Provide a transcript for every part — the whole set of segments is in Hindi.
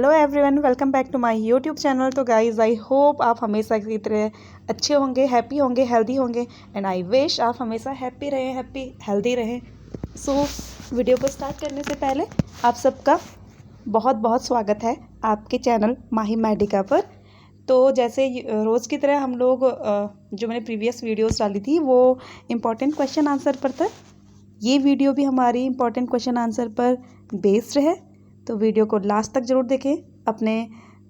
Hello everyone, welcome back to my YouTube channel. तो गाइज़, आई होप आप हमेशा की तरह अच्छे होंगे, हैप्पी होंगे, हेल्दी होंगे एंड आई विश आप हमेशा हैप्पी रहें, हैप्पी हेल्दी रहें। वीडियो को स्टार्ट करने से पहले आप सबका बहुत बहुत स्वागत है आपके चैनल माही मेडिका पर। तो जैसे रोज़ की तरह हम लोग जो मैंने प्रीवियस वीडियोस डाली थी वो इम्पॉर्टेंट क्वेश्चन आंसर पर था। ये वीडियो भी हमारी इम्पॉर्टेंट क्वेश्चन आंसर पर बेस्ड है, तो वीडियो को लास्ट तक ज़रूर देखें। अपने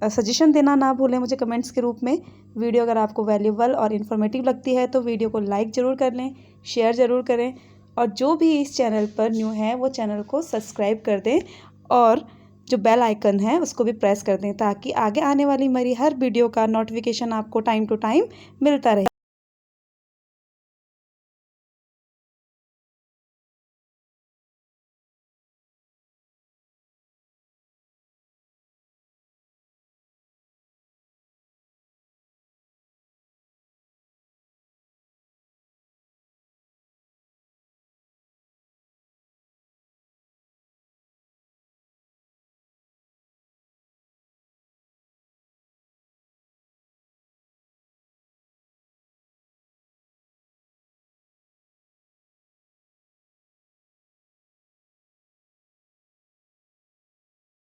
सजेशन देना ना भूलें मुझे कमेंट्स के रूप में। वीडियो अगर आपको वैल्यूबल और इन्फॉर्मेटिव लगती है तो वीडियो को लाइक ज़रूर कर लें, शेयर ज़रूर करें और जो भी इस चैनल पर न्यू है वो चैनल को सब्सक्राइब कर दें और जो बेल आइकन है उसको भी प्रेस कर दें ताकि आगे आने वाली मेरी हर वीडियो का नोटिफिकेशन आपको टाइम टू टाइम मिलता रहे।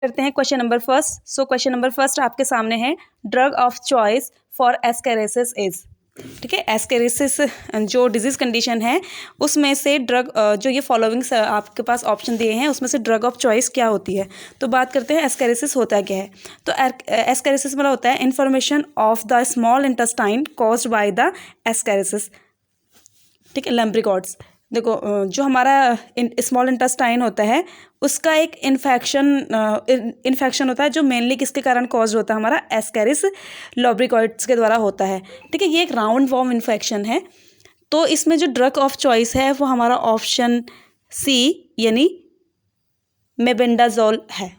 करते हैं question number first. Question number first आपके सामने है, drug of choice for ascariasis is. ठीक है, एस्केरेसिस जो डिजीज़ कंडीशन है उसमें से ड्रग जो ये फॉलोइंग्स आपके पास ऑप्शन दिए हैं उसमें से ड्रग ऑफ चॉइस क्या होती है। तो बात करते हैं एस्केरेसिस होता क्या है। तो एस्केरेसिस मतलब होता है information of the small intestine caused by the ascariasis. ठीक है, लम्ब्रिकॉड्स। देखो जो हमारा स्मॉल इंटेस्टाइन होता है उसका एक इन्फेक्शन होता है जो मेनली किसके कारण कॉज होता है, हमारा एस्केरिस लम्ब्रिकॉड्स के द्वारा होता है। ठीक है, ये एक राउंड वॉर्म इन्फेक्शन है। तो इसमें जो ड्रग ऑफ चॉइस है वो हमारा ऑप्शन सी यानी मेबेंडाजोल है।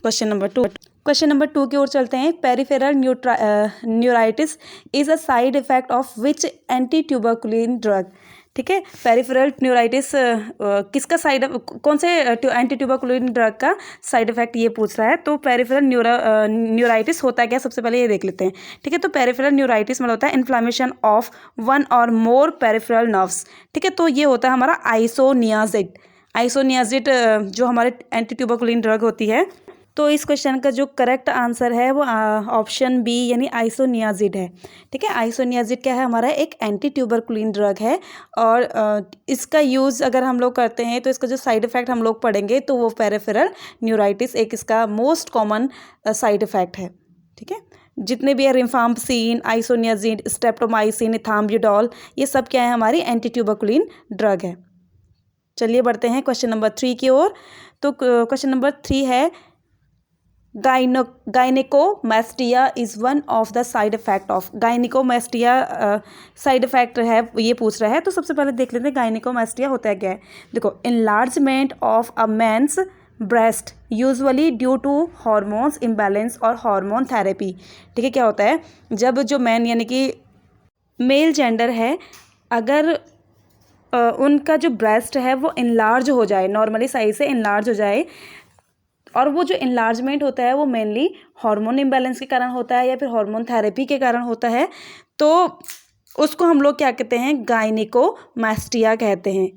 क्वेश्चन नंबर टू की ओर चलते हैं। Peripheral neuritis is a side effect of which anti tuberculin drug. ठीक है, पेरिफेरल न्यूराइटिस किसका कौन से एंटी ट्यूबरकुलिन ड्रग का साइड इफेक्ट ये पूछ रहा है। तो पेरिफेरल न्यूराइटिस होता है क्या, सबसे पहले ये देख लेते हैं। ठीक है, तो पेरिफेरल न्यूराइटिस मतलब होता है इन्फ्लामेशन ऑफ वन और मोर पेरिफेरल नर्व्स। ठीक है, तो ये होता है हमारा आइसोनियाजिड जो हमारे एंटी ट्यूबरकुलिन ड्रग होती है। तो इस क्वेश्चन का जो करेक्ट आंसर है वो ऑप्शन बी यानी आइसोनियाजिड है। ठीक है, आइसोनियाजिड क्या है, हमारा एक एंटी ट्यूबरकुलिन ड्रग है और इसका यूज़ अगर हम लोग करते हैं तो इसका जो साइड इफ़ेक्ट हम लोग पढ़ेंगे तो वो पेरिफेरल न्यूराइटिस एक इसका मोस्ट कॉमन साइड इफ़ेक्ट है। ठीक है, जितने भी है रिफाम्पसिन, आइसोनियाजिड, स्ट्रेप्टोमाइसिन, इथाम्बुडोल, ये सब क्या है, हमारी एंटी ट्यूबरकुलिन ड्रग है। चलिए बढ़ते हैं क्वेश्चन नंबर थ्री की ओर। तो क्वेश्चन नंबर थ्री है, gynaecomastia is one of the side effect of. Gynaecomastia side effect है ये पूछ रहा है। तो सबसे पहले देख लेते हैं गायनेकोमैस्टिया होता है क्या है। देखो, enlargement of a man's breast usually due to hormones imbalance और हार्मोन थेरेपी। ठीक है, क्या होता है, जब जो मैन यानी कि मेल जेंडर है अगर उनका जो ब्रेस्ट है वो इनलार्ज हो जाए, नॉर्मली साइज से इनलार्ज हो जाए, और वो जो इनलार्जमेंट होता है वो मेनली हार्मोन इम्बैलेंस के कारण होता है या फिर हार्मोन थेरेपी के कारण होता है, तो उसको हम लोग क्या कहते हैं, गायनेकोमैस्टिया कहते हैं।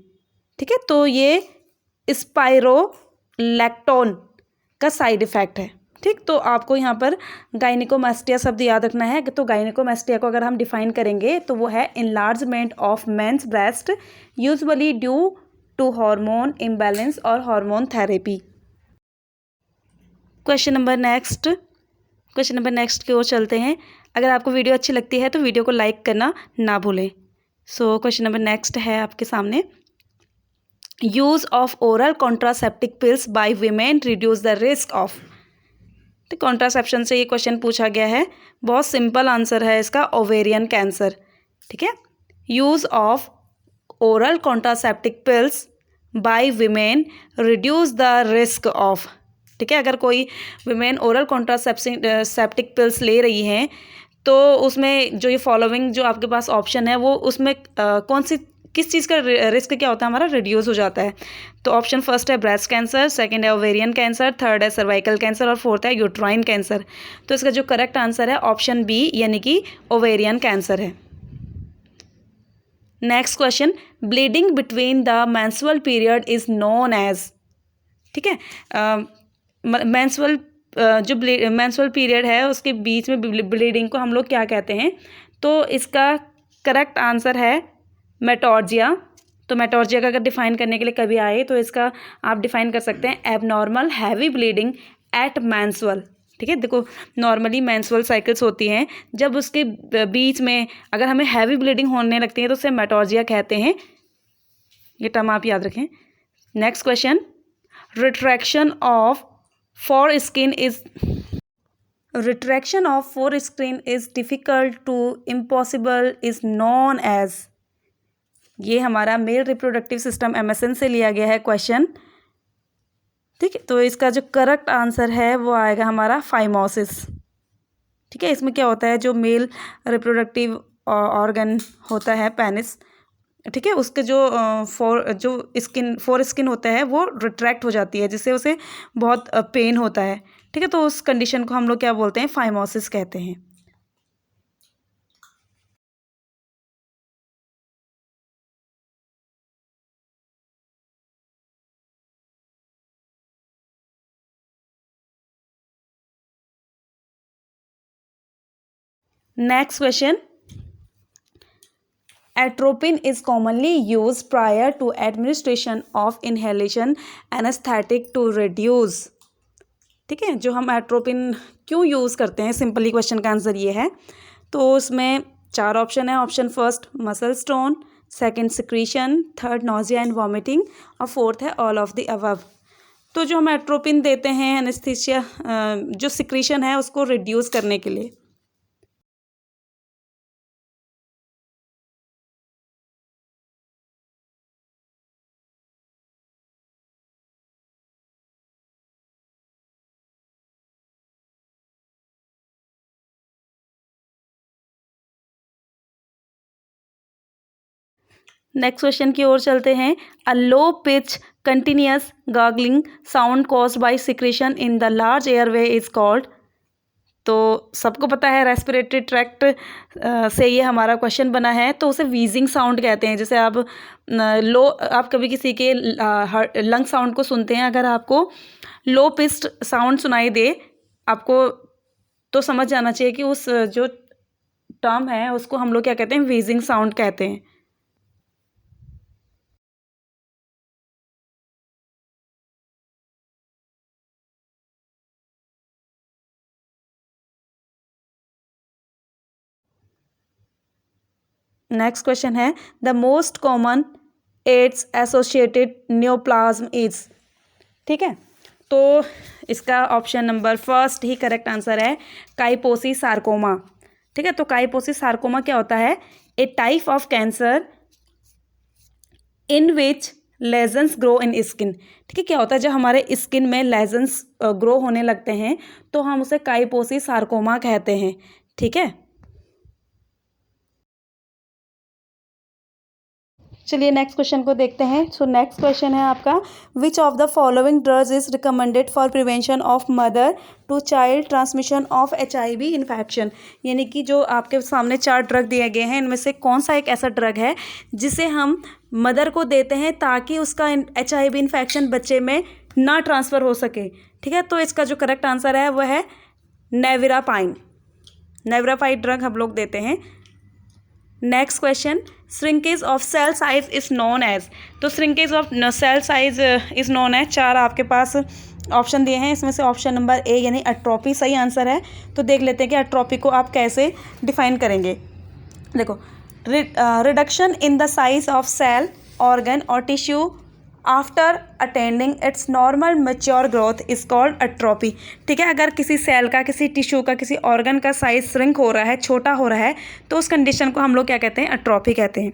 ठीक है, तो ये स्पाइरोलैक्टोन का साइड इफ़ेक्ट है। ठीक, तो आपको यहाँ पर गायनेकोमैस्टिया शब्द याद रखना है। तो गायनेकोमैस्टिया को अगर हम डिफाइन करेंगे तो वो है enlargement of men's breast usually due to hormone imbalance और hormone therapy. Question number next की ओर चलते हैं। अगर आपको वीडियो अच्छी लगती है तो वीडियो को लाइक करना ना भूलें। क्वेश्चन नंबर नेक्स्ट है आपके सामने, use of oral contraceptive pills by women reduce the risk of. तो कॉन्ट्रासेप्शन से ये क्वेश्चन पूछा गया है, बहुत सिंपल आंसर है इसका, ओवेरियन कैंसर। ठीक है, use of oral contraceptive pills by women reduce the risk of. ठीक है, अगर कोई विमेन ओरल कॉन्ट्रासेप्टिक पिल्स ले रही हैं तो उसमें जो ये फॉलोइंग जो आपके पास ऑप्शन है वो उसमें कौन सी किस चीज़ का रिस्क क्या होता है हमारा, रिड्यूस हो जाता है। तो ऑप्शन फर्स्ट है ब्रेस्ट कैंसर, सेकंड है ओवेरियन कैंसर, थर्ड है सर्वाइकल कैंसर और फोर्थ है यूट्राइन कैंसर। तो इसका जो करेक्ट आंसर है ऑप्शन बी यानी कि ओवेरियन कैंसर है। Next question, bleeding between the menstrual period is known as, ठीक है, मेंस्ट्रुअल जो मेंस्ट्रुअल पीरियड है उसके बीच में ब्लीडिंग को हम लोग क्या कहते हैं, तो इसका करेक्ट आंसर है मेटॉर्जिया। तो मेटॉर्जिया का अगर डिफाइन करने के लिए कभी आए तो इसका आप डिफाइन कर सकते हैं abnormal heavy bleeding at menstrual, ठीक है। देखो नॉर्मली मेंस्ट्रुअल साइकिल्स होती हैं, जब उसके बीच में अगर हमें हैवी ब्लीडिंग होने लगती है तो उसे मेटॉर्जिया कहते हैं, ये टर्म आप याद रखें। Next question, retraction of foreskin is difficult to impossible is known as, ये हमारा मेल रिप्रोडक्टिव सिस्टम MSN से लिया गया है क्वेश्चन, ठीक है। तो इसका जो करेक्ट आंसर है वो आएगा हमारा फाइमोसिस, ठीक है। इसमें क्या होता है, जो मेल रिप्रोडक्टिव ऑर्गन होता है पेनिस, ठीक है, उसके जो फोर स्किन होता है वो रिट्रैक्ट हो जाती है जिससे उसे बहुत पेन होता है, ठीक है। तो उस कंडीशन को हम लोग क्या बोलते हैं, फाइमोसिस कहते हैं। Next question, atropine is commonly use prior to administration of inhalation anaesthetic to reduce, ठीक है। जो हम एट्रोपिन क्यों यूज़ करते हैं, सिंपली क्वेश्चन का आंसर ये है। तो उसमें 4 ऑप्शन है। Option first muscle stone, second secretion, third nausea and vomiting और फोर्थ है ऑल ऑफ द अबव। तो जो हम एट्रोपिन देते हैं एनेस्थीसिया, जो सिक्रीशन है उसको रिड्यूस करने के लिए। नेक्स्ट क्वेश्चन की ओर चलते हैं। A low pitch continuous gargling sound caused by secretion in the large airway is called, तो सबको पता है रेस्पिरेटरी ट्रैक्ट से ये हमारा क्वेश्चन बना है, तो उसे वीजिंग साउंड कहते हैं। जैसे आप कभी किसी के लंग साउंड को सुनते हैं, अगर आपको लो पिच्ड साउंड सुनाई दे आपको, तो समझ जाना चाहिए कि उस जो टर्म है उसको हम लोग क्या कहते हैं, वीजिंग साउंड कहते हैं। नेक्स्ट क्वेश्चन है, the most common AIDS associated neoplasm is, ठीक है। तो इसका ऑप्शन नंबर फर्स्ट ही करेक्ट आंसर है, काइपोसी सार्कोमा, ठीक है। तो काइपोसी सार्कोमा क्या होता है, a type of cancer in which lesions grow in skin, ठीक है। क्या होता है, जब हमारे स्किन में लेजन्स ग्रो होने लगते हैं तो हम उसे काइपोसी सार्कोमा कहते हैं, ठीक है। चलिए नेक्स्ट क्वेश्चन को देखते हैं। सो नेक्स्ट क्वेश्चन है आपका, which of the following drugs is recommended for prevention of mother to child transmission of HIV infection, यानी कि जो आपके सामने 4 ड्रग दिए गए हैं इनमें से कौन सा एक ऐसा ड्रग है जिसे हम मदर को देते हैं ताकि उसका HIV इन्फेक्शन बच्चे में ना ट्रांसफ़र हो सके, ठीक है। तो इसका जो करेक्ट आंसर है वह है नेविरापाइन, नेविरापाइन ड्रग हम लोग देते हैं। Next question, shrinkage of cell size is known as, तो shrinkage of cell size is known as, 4 आपके पास ऑप्शन दिए हैं, इसमें से ऑप्शन नंबर ए यानी एट्रोपी सही आंसर है। तो देख लेते हैं कि एट्रोपी को आप कैसे डिफाइन करेंगे। देखो, reduction in the size of cell organ और tissue after attending its normal mature growth is called atrophy, ठीक है। अगर किसी सेल का, किसी टिश्यू का, किसी ऑर्गन का साइज श्रिंक हो रहा है, छोटा हो रहा है, तो उस कंडीशन को हम लोग क्या कहते हैं, एट्रोपी कहते हैं।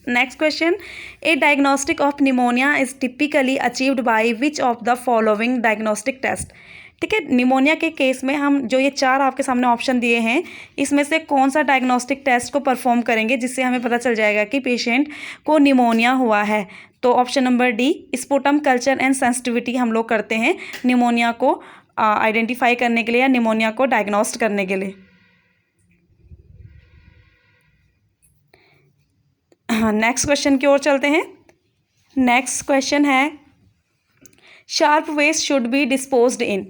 Next question, a diagnostic of pneumonia is typically achieved by which of the following diagnostic test, ठीक है। निमोनिया के केस में हम जो ये 4 आपके सामने ऑप्शन दिए हैं, इसमें से कौन सा डायग्नोस्टिक टेस्ट को परफॉर्म करेंगे जिससे हमें पता चल जाएगा कि पेशेंट को निमोनिया हुआ है। तो option number D, sputum culture and sensitivity हम लोग करते हैं निमोनिया को आइडेंटिफाई करने के लिए या निमोनिया को डायग्नोस्ट करने के लिए। नेक्स्ट क्वेश्चन की ओर चलते हैं। नेक्स्ट क्वेश्चन है sharp waste should be disposed in.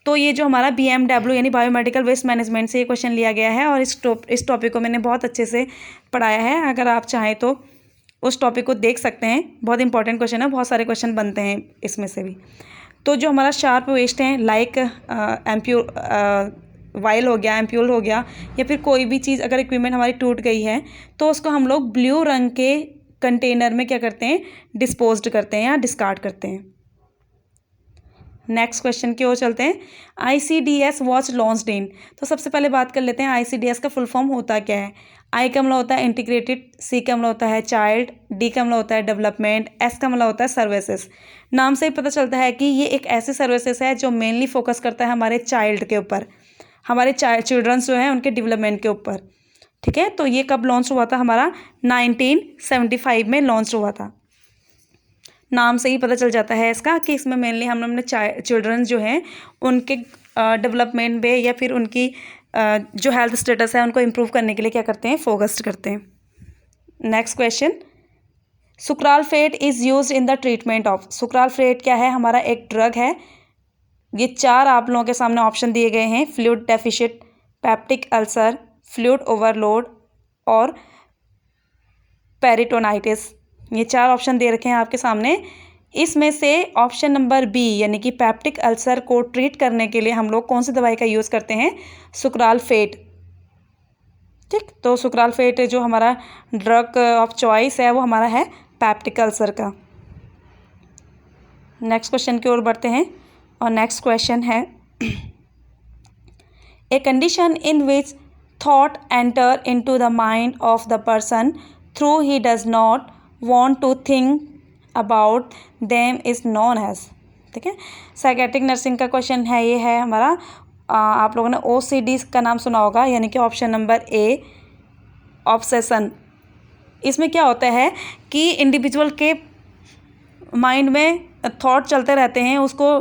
तो ये जो हमारा BMW यानी बायोमेडिकल वेस्ट मैनेजमेंट से ये क्वेश्चन लिया गया है और इस टॉपिक को मैंने बहुत अच्छे से पढ़ाया है। अगर आप चाहें तो उस टॉपिक को देख सकते हैं, बहुत इंपॉर्टेंट क्वेश्चन है, बहुत सारे क्वेश्चन बनते हैं इसमें से भी। तो जो हमारा शार्प वेस्ट है लाइक वायल हो गया, एम्प्यूल हो गया, या फिर कोई भी चीज़ अगर इक्विपमेंट हमारी टूट गई है तो उसको हम लोग ब्लू रंग के कंटेनर में क्या करते हैं, डिस्पोज्ड करते हैं या डिस्कार्ड करते हैं। नेक्स्ट क्वेश्चन की ओर चलते हैं। ICDS was launched in. तो सबसे पहले बात कर लेते हैं ICDS का फुल फॉर्म होता क्या है। I का मतलब होता है इंटीग्रेटेड, C का मतलब होता है चाइल्ड, D का मतलब होता है डेवलपमेंट, S का मतलब होता है सर्विसेज। नाम से ही पता चलता है कि ये एक ऐसी सर्विसेज है जो मेनली फोकस करता है हमारे चाइल्ड के ऊपर, हमारे चिल्ड्रंस जो हैं उनके डेवलपमेंट के ऊपर। ठीक है, तो ये कब लॉन्च हुआ था, हमारा 1975 में लॉन्च हुआ था। नाम से ही पता चल जाता है इसका कि इसमें मेनली हम अपने चिल्ड्रन जो हैं उनके डेवलपमेंट पे या फिर उनकी जो हेल्थ स्टेटस है उनको इम्प्रूव करने के लिए क्या करते हैं, फोकस्ड करते हैं। Next question, sucralfate is used in the treatment of. Sucralfate क्या है, हमारा एक ड्रग है। ये 4 आप लोगों के सामने ऑप्शन दिए गए हैं, fluid deficient, peptic ulcer, fluid overload और पेरिटोनाइटिस। ये 4 ऑप्शन दे रखे हैं आपके सामने। इसमें से ऑप्शन नंबर बी यानी कि पेप्टिक अल्सर को ट्रीट करने के लिए हम लोग कौन सी दवाई का यूज़ करते हैं, सुक्रालफेट। ठीक, तो सुक्रालफेट जो हमारा ड्रग ऑफ चॉइस है वो हमारा है पेप्टिक अल्सर का। नेक्स्ट क्वेश्चन की ओर बढ़ते हैं और नेक्स्ट क्वेश्चन है, a condition in which thought enter into the mind of the person through he does not want to think about them is known as। ठीक है, साइकेट्रिक नर्सिंग का क्वेश्चन है, ये है हमारा आप लोगों ने OCD का नाम सुना होगा, यानी कि ऑप्शन नंबर ए ऑब्सेशन। इसमें क्या होता है कि इंडिविजुअल के माइंड में थॉट चलते रहते हैं उसको,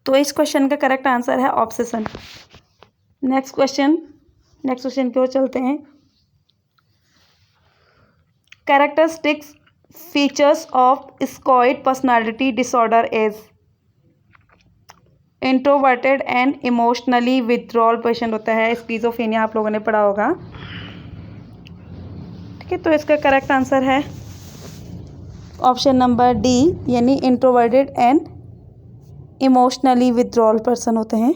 तो इस क्वेश्चन का करेक्ट आंसर है ऑब्सेशन। नेक्स्ट क्वेश्चन की ओर चलते हैं। Characteristics features of squid personality disorder is. Introverted and emotionally withdrawal patient होता है, स्किज़ोफ्रेनिया आप लोगों ने पढ़ा होगा। ठीक है, तो इसका करेक्ट आंसर है ऑप्शन नंबर डी यानी introverted and emotionally withdrawal person होते हैं।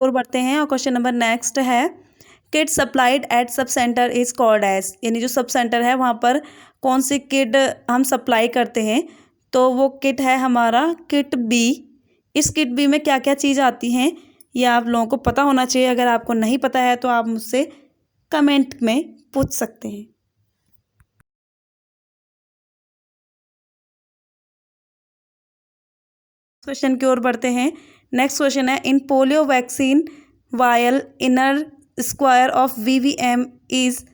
और बढ़ते हैं और क्वेश्चन नंबर नेक्स्ट है, kit supplied at sub centre is called as. यानी जो सब सेंटर है वहाँ पर कौन सी किट हम सप्लाई करते हैं, तो वो किट है हमारा किट बी। इस किट बी में क्या क्या चीज़ आती हैं ये आप लोगों को पता होना चाहिए। अगर आपको नहीं पता है तो आप मुझसे कमेंट में पूछ सकते हैं। क्वेश्चन की ओर बढ़ते हैं। नेक्स्ट क्वेश्चन है, in polio vaccine vial inner square of VVM is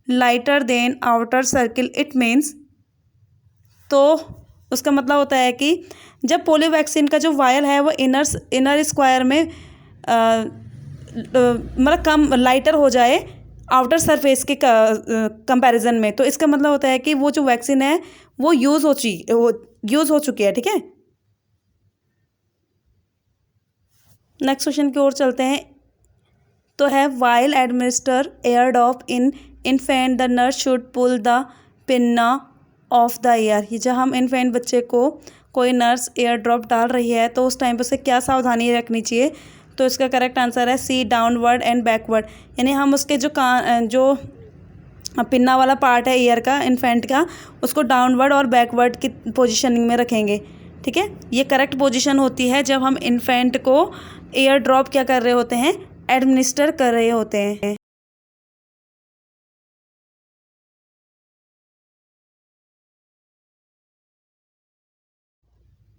lighter than outer circle, it means. तो उसका मतलब होता है कि जब पोलियो वैक्सीन का जो वायल है वो इनर स्क्वायर में मतलब कम लाइटर हो जाए आउटर सरफेस के कंपैरिजन में, तो इसका मतलब होता है कि वो जो वैक्सीन है वो यूज़ हो चुकी है। ठीक है, नेक्स्ट क्वेश्चन की ओर चलते हैं। तो है, while administer ear drop in infant the nurse should pull the pinna of the ear. ये जब हम इन्फेंट बच्चे को कोई नर्स एयर ड्रॉप डाल रही है तो उस टाइम पर उसे क्या सावधानी रखनी चाहिए, तो इसका करेक्ट आंसर है सी डाउनवर्ड एंड बैकवर्ड। यानी हम उसके जो पिन्ना वाला पार्ट है ईयर का इन्फेंट का, उसको डाउनवर्ड और बैकवर्ड की पोजीशनिंग में रखेंगे। ठीक है, ये करेक्ट पोजीशन होती है जब हम इन्फेंट को एयर ड्रॉप क्या कर रहे होते हैं, एडमिनिस्टर कर रहे होते हैं।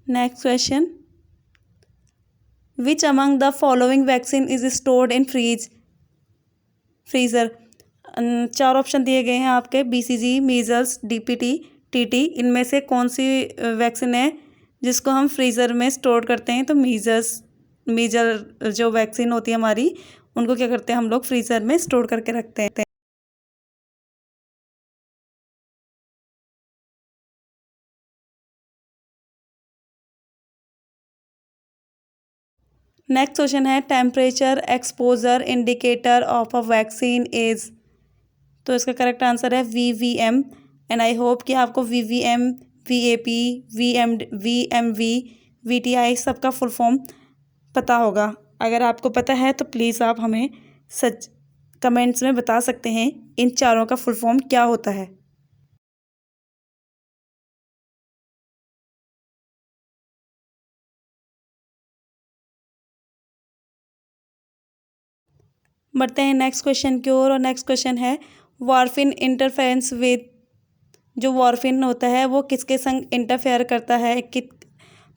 Next question, which among the following vaccine is stored in freezer. 4 option दिए गए हैं आपके, BCG, मीजल्स, DPT, TT। इनमें से कौन सी वैक्सीन है जिसको हम फ्रीज़र में स्टोर करते हैं? तो मीजल जो वैक्सीन होती है हमारी, उनको क्या करते हैं हम लोग फ्रीज़र में स्टोर करके रखते हैं। नेक्स्ट क्वेश्चन है, temperature exposure indicator of a vaccine is. तो इसका करेक्ट आंसर है VVM। एंड आई होप कि आपको VVM, VAP, VMV, VTI सबका फुल फॉर्म पता होगा। अगर आपको पता है तो प्लीज़ आप हमें सच कमेंट्स में बता सकते हैं इन चारों का फुल फॉर्म क्या होता है। बढ़ते हैं नेक्स्ट क्वेश्चन की ओर, और नेक्स्ट क्वेश्चन है, वार्फिन इंटरफेरेंस विद। जो वार्फिन होता है वो किसके संग इंटरफेयर करता है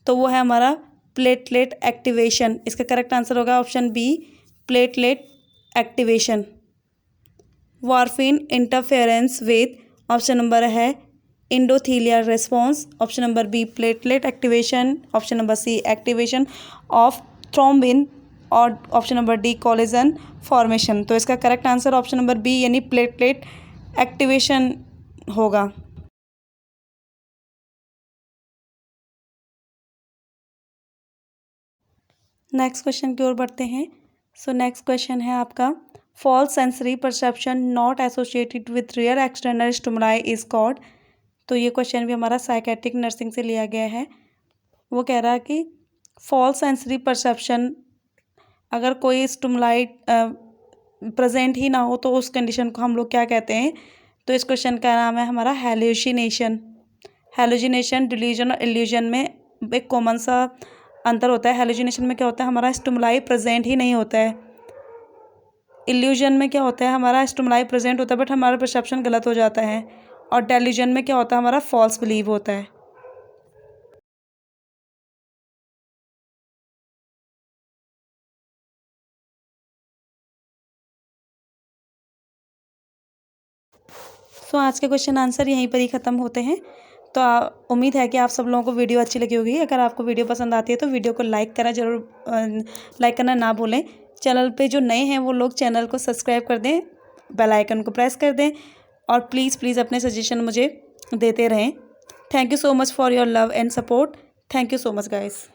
तो वो है हमारा प्लेटलेट एक्टिवेशन। इसका करेक्ट आंसर होगा option B, platelet activation. Warfarin interference with, option number है endothelial response, option number B platelet activation, option number C activation of thrombin, और option number D collagen formation. तो इसका correct answer option number B यानी प्लेटलेट एक्टिवेशन होगा। नेक्स्ट क्वेश्चन की ओर बढ़ते हैं। सो नेक्स्ट क्वेश्चन है आपका, false sensory perception not associated with real external stimuli is called. तो ये क्वेश्चन भी हमारा साइकेट्रिक नर्सिंग से लिया गया है। वो कह रहा है कि फॉल्स सेंसरी परसेप्शन, अगर कोई स्टिमुलाई प्रेजेंट ही ना हो तो उस कंडीशन को हम लोग क्या कहते हैं? तो इस क्वेश्चन का नाम है हमारा हैलुसिनेशन। हैलुसिनेशन, डिल्यूजन और इल्यूजन में एक कॉमन सा अंतर होता है। हैलुसिनेशन में क्या होता है, हमारा स्टिमुलाई प्रेजेंट ही नहीं होता है। इल्यूजन में क्या होता है, हमारा स्टिमुलाई प्रेजेंट होता है बट हमारा परसेप्शन गलत हो जाता है। और डेल्यूजन में क्या होता है, हमारा फॉल्स बिलीव होता है। सो आज के क्वेश्चन आंसर यहीं पर ही ख़त्म होते हैं। तो उम्मीद है कि आप सब लोगों को वीडियो अच्छी लगी होगी। अगर आपको वीडियो पसंद आती है तो वीडियो को लाइक करना जरूर, लाइक करना ना भूलें। चैनल पे जो नए हैं वो लोग चैनल को सब्सक्राइब कर दें, बेल आइकन को प्रेस कर दें, और प्लीज़ प्लीज़ अपने सजेशन मुझे देते रहें। Thank you so much for your love and support. Thank you so much guys.